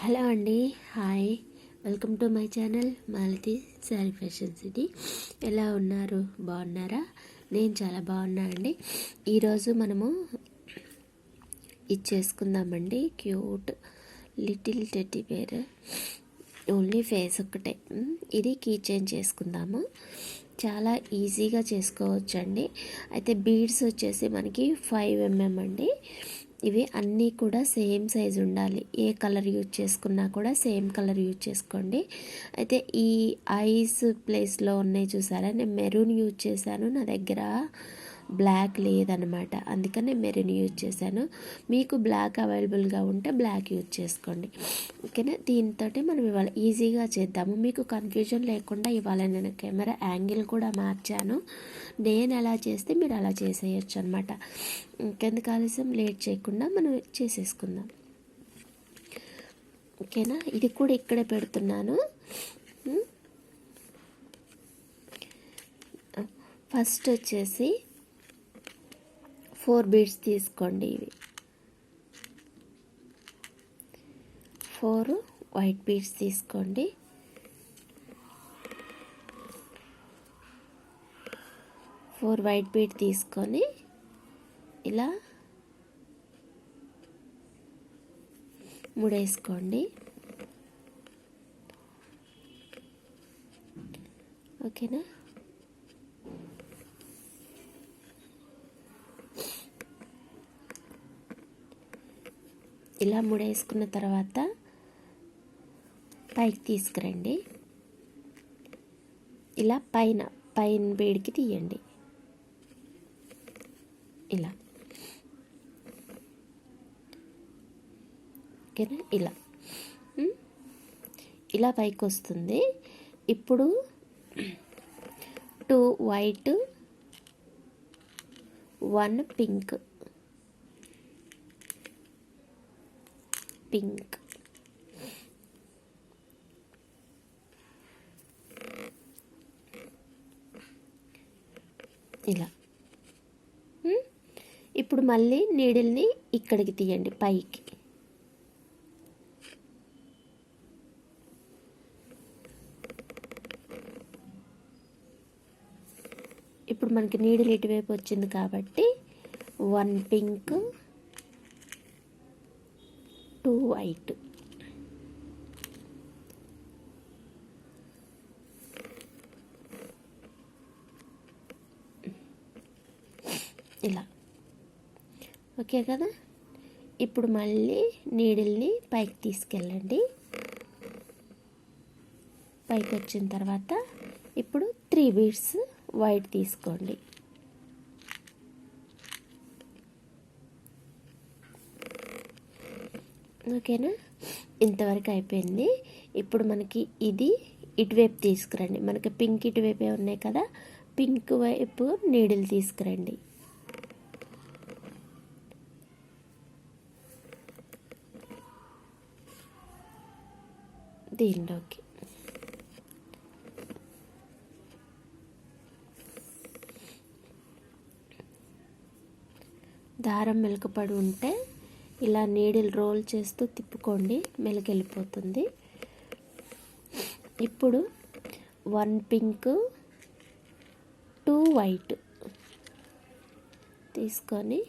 Hello అండి, hi. Welcome to my channel Malathi sari fashion city. ఎలా ఉన్నారు? బాగున్నారా? నేను చాలా బాగున్నా అండి. ఈరోజు మనము చేసుకుందామండి cute little teddy bear. Only face ఒక్కటే. ఇది కీ చైన్ చేసుకుందాము. చాలా ఈజీగా చేసుకోవచ్చండి. అయితే బీడ్స్ వచ్చేసి మనకి 5 mm అండి. ఇవి అన్నీ కూడా సేమ్ సైజు ఉండాలి. ఏ కలర్ యూజ్ చేసుకున్నా కూడా సేమ్ కలర్ యూజ్ చేసుకోండి. అయితే ఈ ఐస్ ప్లేస్లో ఉన్నాయి చూసారా, నేను మెరూన్ యూజ్ చేశాను. నా దగ్గర బ్లాక్ లేదనమాట, అందుకని మెరూన్ యూజ్ చేశాను. మీకు బ్లాక్ అవైలబుల్గా ఉంటే బ్లాక్ యూజ్ చేసుకోండి. ఓకేనా? దీంతో మనం ఇవాళ ఈజీగా చేద్దాము. మీకు కన్ఫ్యూజన్ లేకుండా ఇవాళ నేను కెమెరా యాంగిల్ కూడా మార్చాను. నేను ఎలా చేస్తే మీరు అలా చేసేయచ్చు అనమాట. ఇంకెందుకు ఆలస్యం, లేట్ చేయకుండా మనం చేసేసుకుందాం. ఓకేనా? ఇది కూడా ఇక్కడే పెడుతున్నాను. ఫస్ట్ వచ్చేసి 4 బీడ్స్ తీసుకోండి. ఇవి 4 వైట్ బీడ్స్ తీసుకోండి. వైట్ బీడ్ తీసుకొని ఇలా ముడేసుకోండి. ఓకేనా? ఇలా ముడేసుకున్న తర్వాత పైకి తీసుకురండి. ఇలా పైన బీడ్కి తీయండి. ఇలా ఓకేనా? ఇలా పైకి వస్తుంది. ఇప్పుడు 2 వైట్ 1 పింక్ ఇలా. ఇప్పుడు మళ్ళీ నీడిల్ని ఇక్కడికి తీయండి, పైకి. ఇప్పుడు మనకి నీడిల్ ఇటువైపు వచ్చింది కాబట్టి 1 పింక్ 2 వైట్. ఇలా. ఓకే కదా? ఇప్పుడు మళ్ళీ నీడిల్ని పైకి తీసుకెళ్ళండి. పైకి వచ్చిన తర్వాత ఇప్పుడు 3 బీడ్స్ వైట్ తీసుకోండి. ఓకేనా? ఇంతవరకు అయిపోయింది. ఇప్పుడు మనకి ఇది ఇటువైపు తీసుకురండి. మనకి పింక్ ఇటువైపే ఉన్నాయి కదా, పింక్ వైపు నీడిల్ తీసుకురండి. దీనిలోకి దారం మెలకపడి ఉంటే ఇలా నీడిల్ రోల్ చేస్తూ తిప్పుకోండి, మెలకెళ్ళిపోతుంది. ఇప్పుడు 1 పింక్ 2 వైట్ తీసుకొని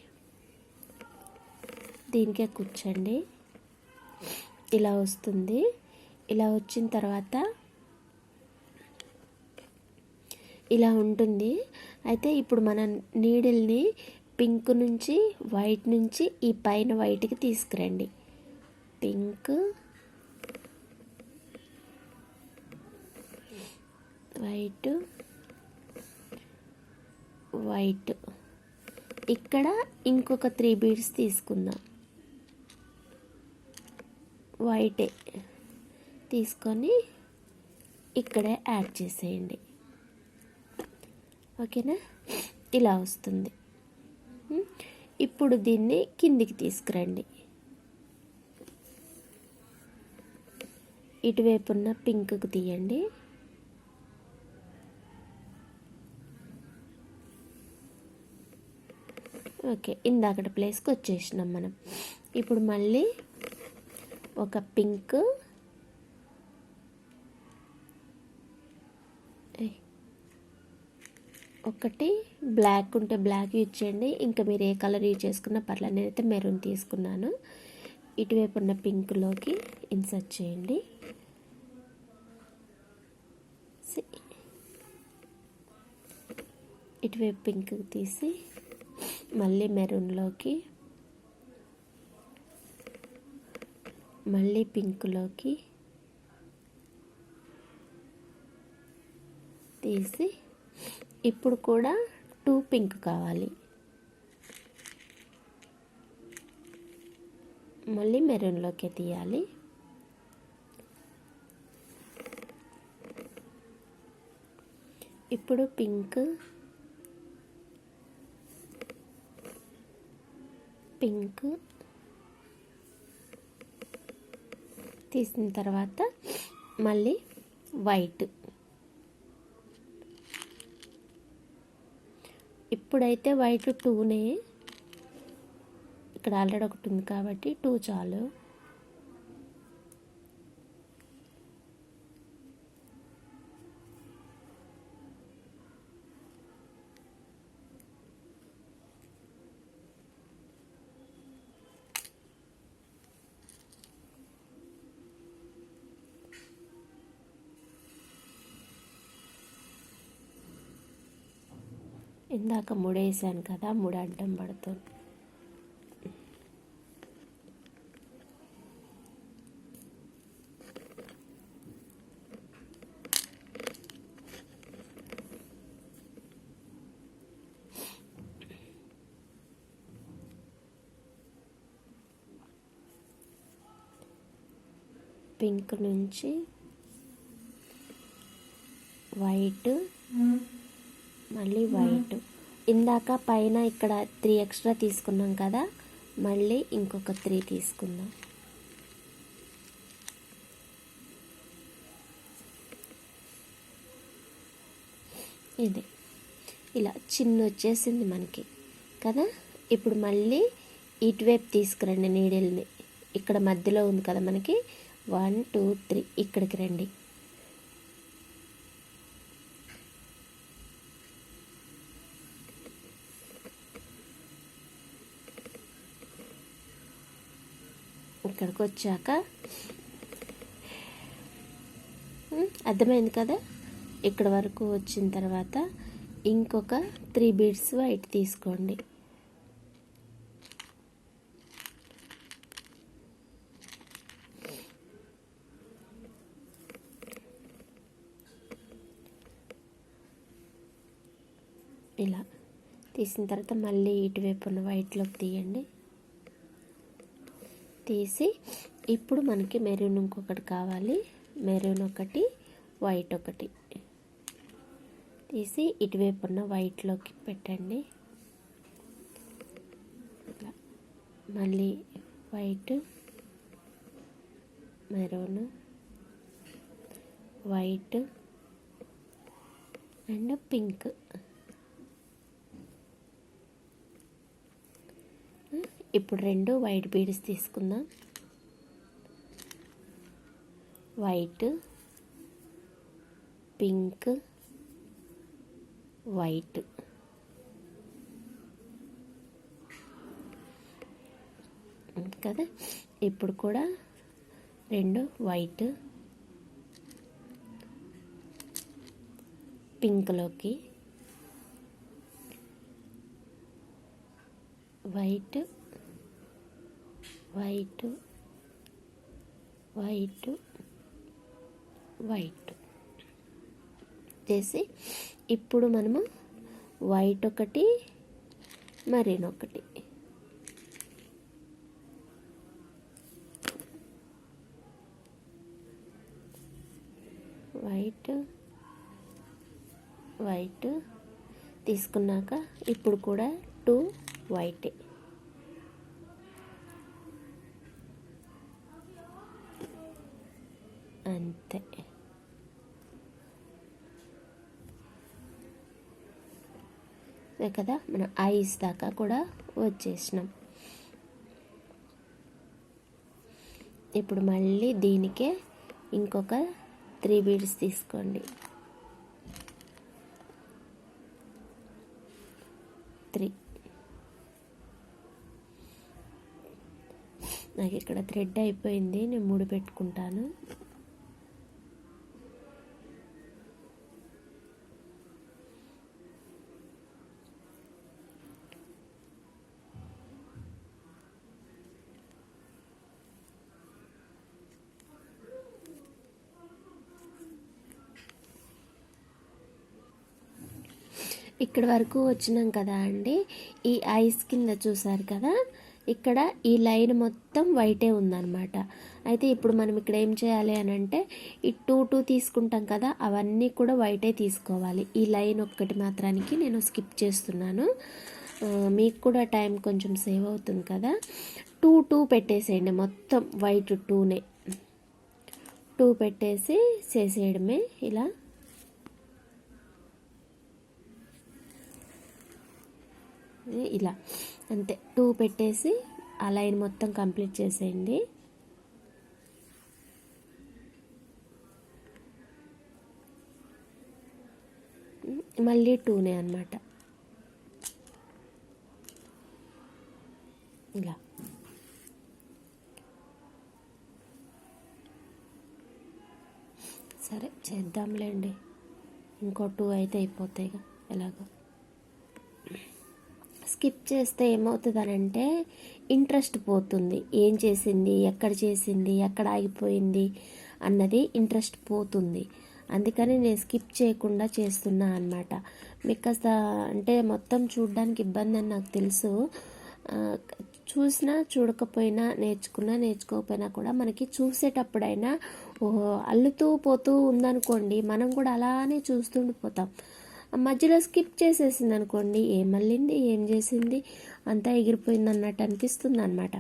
దీనికే కూర్చోండి. ఇలా వస్తుంది. ఇలా వచ్చిన తర్వాత ఇలా ఉంటుంది. అయితే ఇప్పుడు మన నీడిల్ని పింక్ నుంచి వైట్ నుంచి ఈ పైన వైట్కి తీసుకురండి. పింక్ వైట్ ఇక్కడ ఇంకొక 3 బీడ్స్ తీసుకుందాం. వైటే తీసుకొని ఇక్కడే యాడ్ చేసేయండి. ఓకేనా? ఇలా వస్తుంది. ఇప్పుడు దీన్ని కిందికి తీసుకురండి. ఇటువైపు ఉన్న పింక్కి తీయండి. ఓకే, ఇందాకటి ప్లేస్కి వచ్చేసినాం మనం. ఇప్పుడు మళ్ళీ ఒక పింక్, ఒకటి బ్లాక్ ఉంటే బ్లాక్ యూజ్ చేయండి. ఇంకా మీరు ఏ కలర్ యూజ్ చేసుకున్నా పర్లేదు. నేనైతే మెరూన్ తీసుకున్నాను. ఇటువైపు ఉన్న పింక్లోకి ఇన్సర్ట్ చేయండి. ఇటువైపు పింక్ తీసి మళ్ళీ మెరూన్లోకి, మళ్ళీ పింక్లోకి తీసి, ఇప్పుడు కూడా 2 పింక్ కావాలి. మళ్ళీ మెరూన్లోకి తీయాలి. ఇప్పుడు పింక్ తీసిన తర్వాత మళ్ళీ వైట్. ఇప్పుడైతే వైట్ 2నే, ఇక్కడ ఆల్రెడీ ఒకటి ఉంది కాబట్టి 2 చాలు. ఇందాక 3 వేసాను కదా, 3 అడ్డం పడుతుంది. పింక్ నుంచి వైట్, మళ్ళీ వైట్. ఇందాక పైన ఇక్కడ 3 ఎక్స్ట్రా తీసుకున్నాం కదా, మళ్ళీ ఇంకొక 3 తీసుకుందాం. ఇది ఇలా చిన్న వచ్చేసింది మనకి కదా. ఇప్పుడు మళ్ళీ ఇటువైపు తీసుకురండి నీడిల్ని. ఇక్కడ మధ్యలో ఉంది కదా మనకి, 1 2 3 ఇక్కడికి రండి. ఇక్కడికి వచ్చాక అర్థమైంది కదా. ఇక్కడ వరకు వచ్చిన తర్వాత ఇంకొక 3 బీడ్స్ వైట్ తీసుకోండి. ఇలా తీసిన తర్వాత మళ్ళీ ఇటువైపు ఉన్న వైట్లోకి తీయండి. తీసి ఇప్పుడు మనకి మెరూన్ ఇంకొకటి కావాలి. మెరూన్ ఒకటి, వైట్ ఒకటి తీసి ఇటువైపు ఉన్న వైట్లోకి పెట్టండి. మళ్ళీ white, maroon, white and pink. ఇప్పుడు 2 వైట్ బీడ్స్ తీసుకుందాం. White, pink, white. కదా. ఇప్పుడు కూడా 2 వైట్, పింక్లోకి, వైట్, వైట్, వైట్, వైట్ చేసి ఇప్పుడు మనము వైట్ ఒకటి, మెరూన్ ఒకటి, వైట్ వైట్ తీసుకున్నాక ఇప్పుడు కూడా 2 వైట్. అంతే. కదా, మనం ఐస్ దాకా కూడా వచ్చేసినాం. ఇప్పుడు మళ్ళీ దీనికే ఇంకొక 3 బీడ్స్ తీసుకోండి. 3. నాకు ఇక్కడ థ్రెడ్ అయిపోయింది, నేను 3 పెట్టుకుంటాను. ఇక్కడ వరకు వచ్చినాం కదా అండి. ఈ ఐస్ కింద చూసారు కదా, ఇక్కడ ఈ లైన్ మొత్తం వైటే ఉందన్నమాట. అయితే ఇప్పుడు మనం ఇక్కడ ఏం చేయాలి అని అంటే, ఈ 2 తీసుకుంటాం కదా, అవన్నీ కూడా వైటే తీసుకోవాలి. ఈ లైన్ ఒక్కటి మాత్రానికి నేను స్కిప్ చేస్తున్నాను, మీకు కూడా టైం కొంచెం సేవ్ అవుతుంది కదా. 2 పెట్టేసేయండి, మొత్తం వైట్ 2నే 2 పెట్టేసి చేసేయడమే. ఇలా అంతే 2 పెట్టేసి ఆ లైన్ మొత్తం కంప్లీట్ చేసేయండి. మళ్ళీ 2నే అన్నమాట. ఇలా సరే చేద్దాంలేండి, ఇంకో 2 అయితే అయిపోతాయిగా. ఎలాగో స్కిప్ చేస్తే ఏమవుతుందనంటే ఇంట్రెస్ట్ పోతుంది, ఏం చేసింది, ఎక్కడ ఆగిపోయింది అన్నది ఇంట్రెస్ట్ పోతుంది. అందుకని నేను స్కిప్ చేయకుండా చేస్తున్నా అన్నమాట. మీకు కాస్త అంటే మొత్తం చూడడానికి ఇబ్బంది అని నాకు తెలుసు. చూసినా చూడకపోయినా, నేర్చుకోకపోయినా కూడా మనకి చూసేటప్పుడైనా అల్లుతూ పోతూ ఉందనుకోండి, మనం కూడా అలానే చూస్తుండిపోతాం. మధ్యలో స్కిప్ చేసేసింది అనుకోండి, ఏం మళ్ళింది, ఏం చేసింది, అంతా ఎగిరిపోయింది అన్నట్టు అనిపిస్తుంది అనమాట.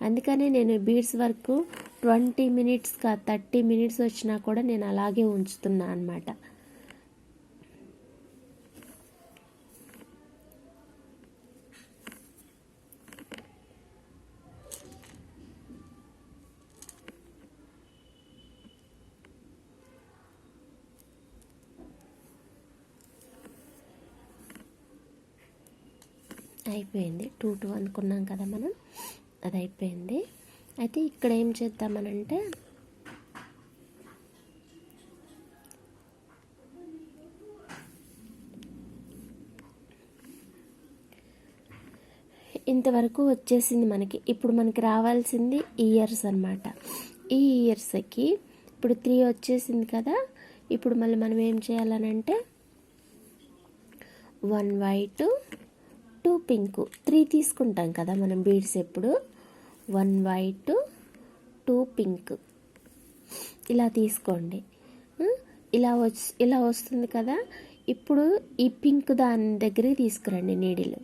అందుకని నేను బీడ్స్ వరకు 20 మినిట్స్ 30 మినిట్స్ వచ్చినా కూడా నేను అలాగే ఉంచుతున్నా అనమాట. అయిపోయింది. 2 అనుకున్నాం కదా మనం, అది అయిపోయింది. అయితే ఇక్కడ ఏం చేద్దామనంటే, ఇంతవరకు వచ్చేసింది మనకి. ఇప్పుడు మనకి రావాల్సింది ఇయర్స్ అన్నమాట. ఈ ఇయర్స్కి ఇప్పుడు 3 వచ్చేసింది కదా. ఇప్పుడు మళ్ళీ మనం ఏం చేయాలనంటే 1 వైట్ 2 పింక్ 3 తీసుకుంటాం కదా మనం బీడ్స్ ఎప్పుడు. 1 వైట్ 2 పింక్ ఇలా తీసుకోండి. ఇలా వస్తుంది కదా. ఇప్పుడు ఈ పింక్ దాని దగ్గరికి తీసుకురండి నీడిలు.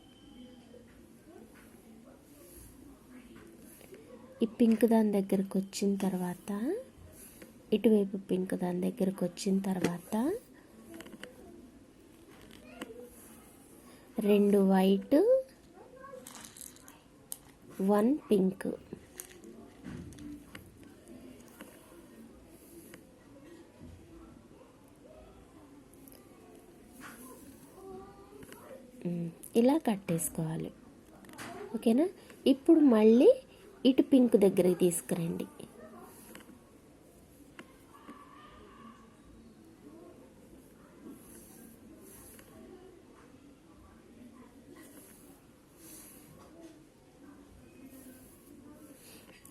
ఈ పింక్ దాని దగ్గరకు వచ్చిన తర్వాత, ఇటువైపు పింక్ దాని దగ్గరకు వచ్చిన తర్వాత 2 వైట్ 1 పింక్. ఇలా కట్టేసుకోవాలి, ఓకేనా. ఇప్పుడు మళ్ళీ ఇటు పింక్ దగ్గరికి తీసుకురండి.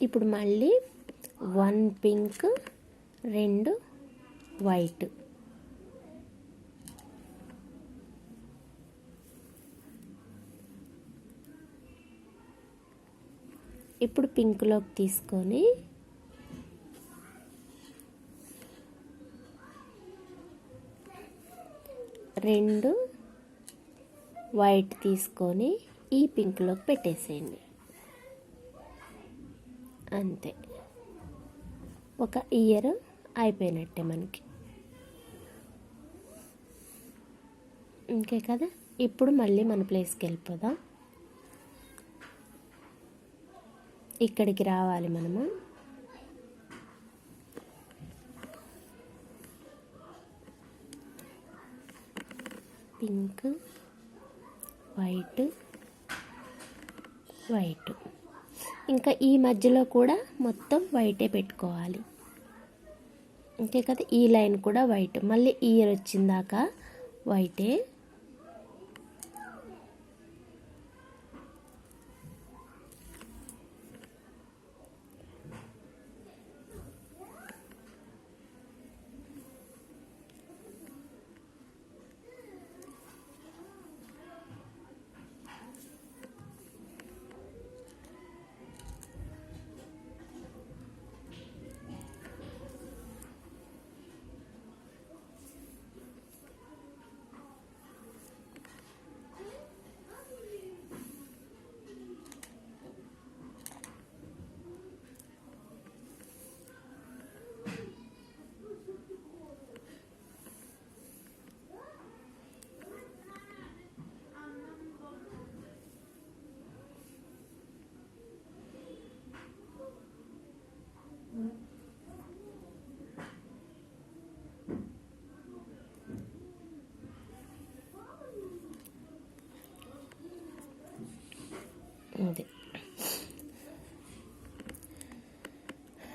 ఇప్పుడు మళ్ళీ 1 పింక్ 2 వైట్. ఇప్పుడు పింక్లోకి తీసుకొని రెండు వైట్ తీసుకొని ఈ పింక్లోకి పెట్టేసేయండి. అంతే, ఒక ఇయర్ అయిపోయినట్టే మనకి. ఇంకే కదా. ఇప్పుడు మళ్ళీ మన ప్లేస్కి వెళ్ళిపోదాం. ఇక్కడికి రావాలి మనము. Pink, white, white. ఇంకా ఈ మధ్యలో కూడా మొత్తం వైటే పెట్టుకోవాలి. అంతే కదా, ఈ లైన్ కూడా వైట్. మళ్ళీ ఇయర్ వచ్చిందాక వైటే. అది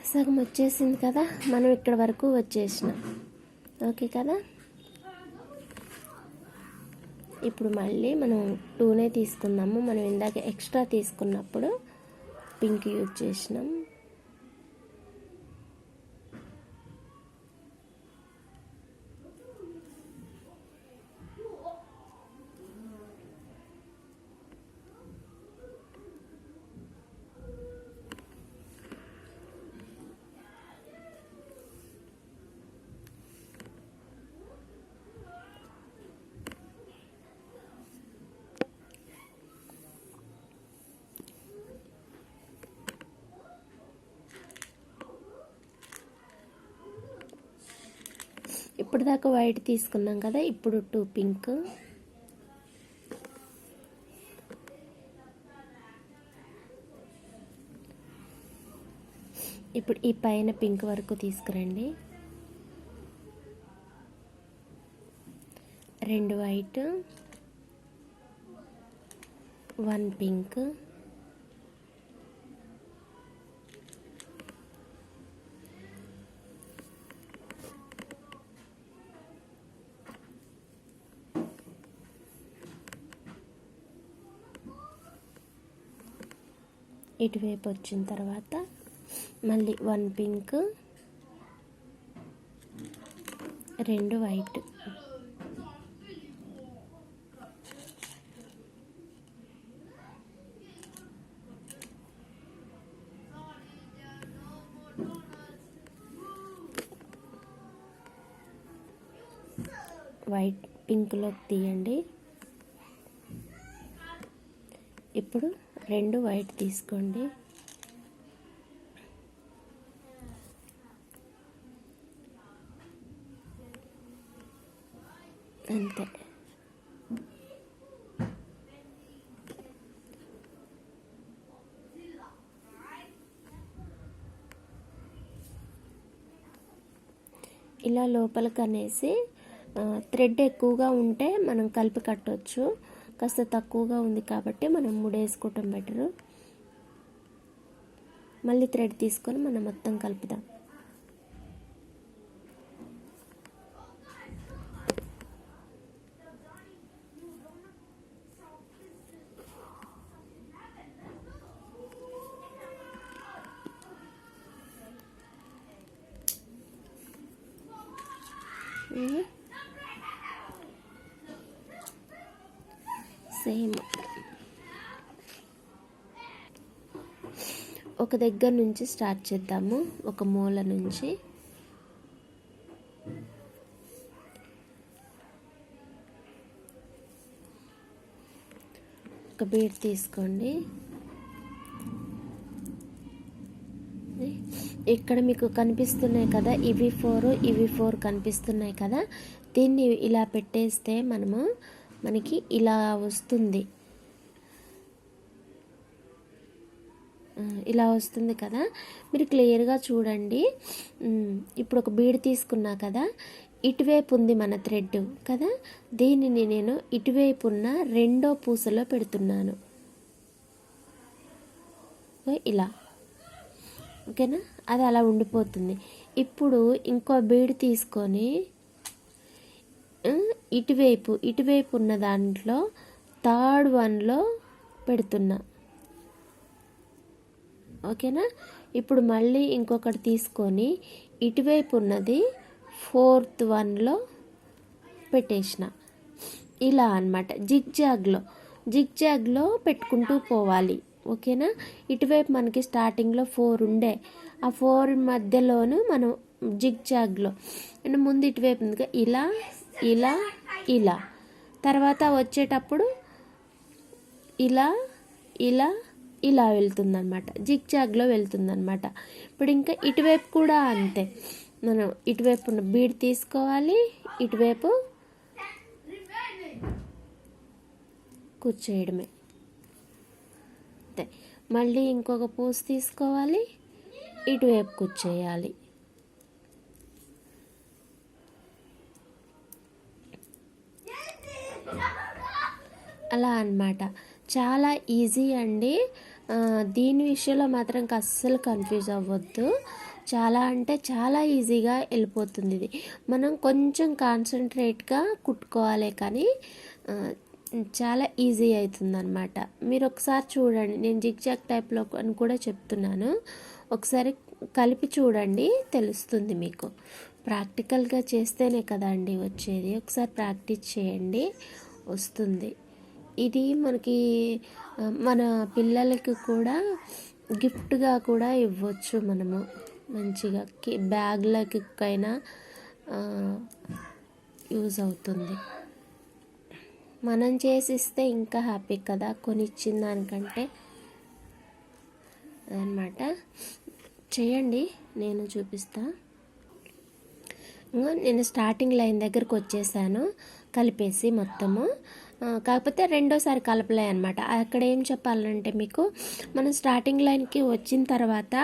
సగం వచ్చేసింది కదా, మనం ఇక్కడ వరకు వచ్చేసినాం. ఓకే కదా. ఇప్పుడు మళ్ళీ మనం 2నే తీసుకుందాము. మనం ఇందాక ఎక్స్ట్రా తీసుకున్నప్పుడు పింక్ యూజ్ చేసినాం. ఇప్పుడు దాకా వైట్ తీసుకున్నాం కదా, ఇప్పుడు 2 పింక్, ఇప్పుడు ఈ పైన పింక్ వరకు తీసుకురండి. 2 వైట్, 1 పింక్, ఇటువైపు వచ్చిన తర్వాత మళ్ళీ 1 పింక్, 2 వైట్. వైట్ పింక్లోకి తీయండి. ఇప్పుడు 2 వైట్ తీసుకోండి. అంతే. ఇలా లోపలికి అనేసి థ్రెడ్ ఎక్కువగా ఉంటే మనం కలిపి కట్టవచ్చు. కాస్త తక్కువగా ఉంది కాబట్టి మనం ముడేసుకోవటం బెటరు. మళ్ళీ థ్రెడ్ తీసుకొని మనం మొత్తం కలుపుదాం. సేమ్ ఒక దగ్గర నుంచి స్టార్ట్ చేద్దాము. ఒక మూల నుంచి ఒక బీడ్ తీసుకోండి. ఇక్కడ మీకు కనిపిస్తున్నాయి కదా, ఇవి 4 కనిపిస్తున్నాయి కదా. దీన్ని ఇలా పెట్టేస్తే మనకి ఇలా వస్తుంది. ఇలా వస్తుంది కదా, మీరు క్లియర్గా చూడండి. ఇప్పుడు ఒక బీడ్ తీసుకున్నా కదా, ఇటువైపు ఉంది మన థ్రెడ్ కదా, దీనిని నేను ఇటువైపు ఉన్న రెండో పూసలో పెడుతున్నాను. ఇలా ఓకేనా, అది అలా ఉండిపోతుంది. ఇప్పుడు ఇంకో బీడ్ తీసుకొని ఇటువైపు ఉన్న దాంట్లో థర్డ్ వన్లో పెడుతున్నా. ఓకేనా, ఇప్పుడు మళ్ళీ ఇంకొకటి తీసుకొని ఇటువైపు ఉన్నది ఫోర్త్ వన్లో పెట్టేసిన. ఇలా అన్నమాట జిగ్జాగ్లో పెట్టుకుంటూ పోవాలి. ఓకేనా, ఇటువైపు మనకి స్టార్టింగ్లో 4 ఉండే, ఆ 4 మధ్యలోను మనం జిగ్జాగ్లో అంటే ముందు ఇటువైపు ఉంది ఇలా ఇలా ఇలా, తర్వాత వచ్చేటప్పుడు ఇలా ఇలా ఇలా వెళ్తుందన్నమాట, జిగ్జాగ్లో వెళ్తుందన్నమాట. ఇప్పుడు ఇంకా ఇటువైపు కూడా అంతే, మనం ఇటువైపు ఉన్న బీడ్ తీసుకోవాలి, ఇటువైపు కూర్చేయడమే అంతే. మళ్ళీ ఇంకొక పూస తీసుకోవాలి, ఇటువైపు కూర్చేయాలి. అలా అన్నమాట, చాలా ఈజీ అండి. దీని విషయంలో మాత్రం అస్సలు కన్ఫ్యూజ్ అవ్వద్దు. చాలా అంటే చాలా ఈజీగా వెళ్ళిపోతుంది. ఇది మనం కొంచెం కాన్సన్ట్రేట్గా కుట్టుకోవాలి, కానీ చాలా ఈజీ అవుతుంది అన్నమాట. మీరు ఒకసారి చూడండి, నేను జిగ్జాగ్ టైప్లో అని కూడా చెప్తున్నాను, ఒకసారి కలిపి చూడండి, తెలుస్తుంది మీకు. ప్రాక్టికల్గా చేస్తేనే కదా అండి వచ్చేది. ఒకసారి ప్రాక్టీస్ చేయండి, వస్తుంది. ఇది మనకి మన పిల్లలకి కూడా గిఫ్ట్గా కూడా ఇవ్వచ్చు మనము, మంచిగా బ్యాగ్లకైనా యూజ్ అవుతుంది. మనం చేసిస్తే ఇంకా హ్యాపీ కదా, కొనిచ్చిన దానికంటే అన్నమాట. చేయండి, నేను చూపిస్తా. నేను స్టార్టింగ్ లైన్ దగ్గరకు వచ్చేసాను కలిపేసి మొత్తము. కాకపోతే రెండోసారి కలపలే అనమాట. అక్కడ ఏం చెప్పాలంటే మీకు, మనం స్టార్టింగ్ లైన్కి వచ్చిన తర్వాత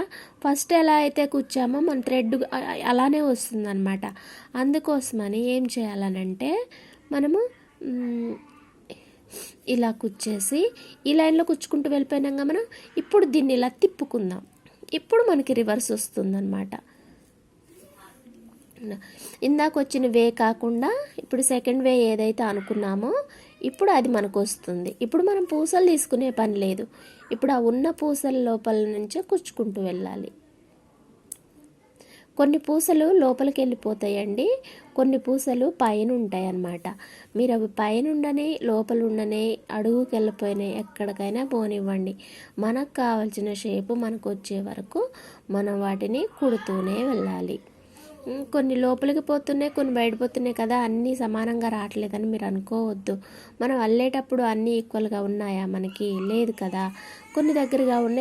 ఫస్ట్ ఎలా అయితే కూర్చామో మన థ్రెడ్ అలానే వస్తుందన్నమాట. అందుకోసమని ఏం చేయాలనంటే మనము ఇలా కుచ్చేసి ఈ లైన్లో కుచ్చుకుంటూ వెళ్ళిపోయినాక మనం ఇప్పుడు దీన్ని ఇలా తిప్పుకుందాం. ఇప్పుడు మనకి రివర్స్ వస్తుందన్నమాట. ఇందాక వచ్చిన వే కాకుండా ఇప్పుడు సెకండ్ వే ఏదైతే అనుకున్నామో ఇప్పుడు అది మనకు వస్తుంది. ఇప్పుడు మనం పూసలు తీసుకునే పని లేదు, ఇప్పుడు ఆ ఉన్న పూసల లోపల నుంచే కుచ్చుకుంటూ వెళ్ళాలి. కొన్ని పూసలు లోపలికి వెళ్ళిపోతాయండి, కొన్ని పూసలు పైన ఉంటాయి అన్నమాట. మీరు అవి పైన ఉండని లోపల ఉండని అడుగుకి వెళ్ళిపోయినాయి ఎక్కడికైనా పోనివ్వండి, మనకు కావాల్సిన షేపు మనకు వచ్చే వరకు మనం వాటిని కుడుతూనే వెళ్ళాలి. కొన్ని లోపలికి పోతున్నాయి, కొన్ని బయటపోతున్నాయి కదా, అన్నీ సమానంగా రావట్లేదని మీరు అనుకోవద్దు. మనం అల్లేటప్పుడు అన్నీ ఈక్వల్గా ఉన్నాయా, మనకి లేదు కదా, కొన్ని దగ్గరగా ఉన్నాయి.